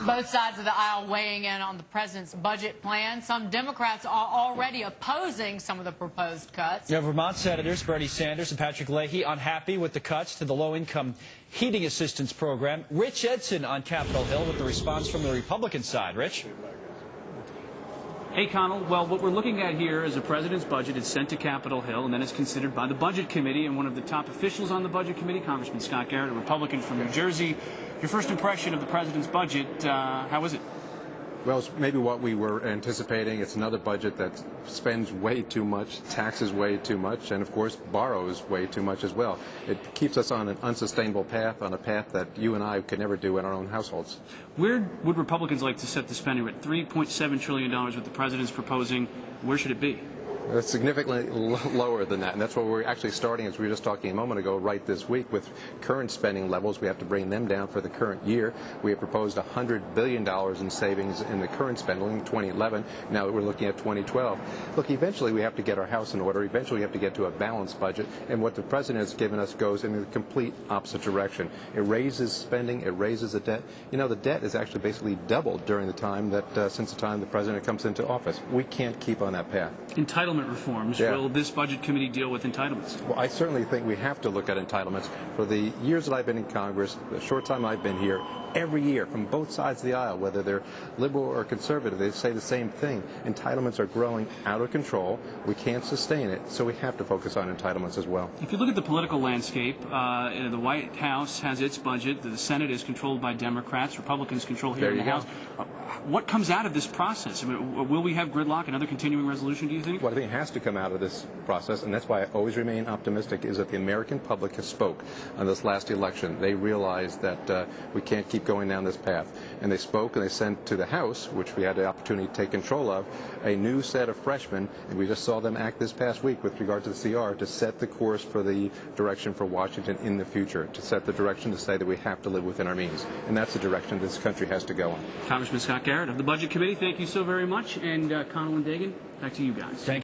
Both sides of the aisle weighing in on the president's budget plan. Some Democrats are already opposing some of the proposed cuts. Vermont Senators Bernie Sanders and Patrick Leahy unhappy with the cuts to the low-income heating assistance program. Rich Edson on Capitol Hill with the response from the Republican side. Rich? Hey, Connell. Well, what we're looking at here is the president's budget is sent to Capitol Hill, and then it's considered by the Budget Committee. And one of the top officials on the Budget Committee, Congressman Scott Garrett, a Republican from New Jersey. Your first impression of the president's budget, how is it? Well, it's maybe what we were anticipating. It's another budget that spends way too much, taxes way too much, and of course borrows way too much as well. It keeps us on an unsustainable path, on a path that you and I could never do in our own households. Where would Republicans like to set the spending rate? $3.7 trillion, what the president's proposing. Where should it be? It's significantly lower than that, and that's what we're actually starting, as we were just talking a moment ago, right this week with current spending levels. We have to bring them down for the current year. We have proposed $100 billion in savings in the current spending in 2011. Now that we're looking at 2012. Look, eventually we have to get our house in order. Eventually we have to get to a balanced budget, and what the president has given us goes in the complete opposite direction. It raises spending, it raises the debt. You know, the debt is actually basically doubled during the time that, since the time the president comes into office. We can't keep on that path. Entitlement reforms. Yeah. Will this Budget Committee deal with entitlements? Well, I certainly think we have to look at entitlements. For the years that I've been in Congress, the short time I've been here, every year from both sides of the aisle, whether they're liberal or conservative, they say the same thing. Entitlements are growing out of control. We can't sustain it, so we have to focus on entitlements as well. If you look at the political landscape, the White House has its budget. The Senate is controlled by Democrats. Republicans control here in the House. What comes out of this process? I mean, will we have gridlock, another continuing resolution, do you think? What I think has to come out of this process, and that's why I always remain optimistic, is that the American public has spoke on this last election. They realized that we can't keep going down this path. And they spoke, and they sent to the House, which we had the opportunity to take control of, a new set of freshmen, and we just saw them act this past week with regard to the CR to set the course for the direction for Washington in the future, to set the direction to say that we have to live within our means. And that's the direction this country has to go in. Congressman Scott Garrett of the Budget Committee, thank you so very much. And Connell and Dagan, back to you guys. Thank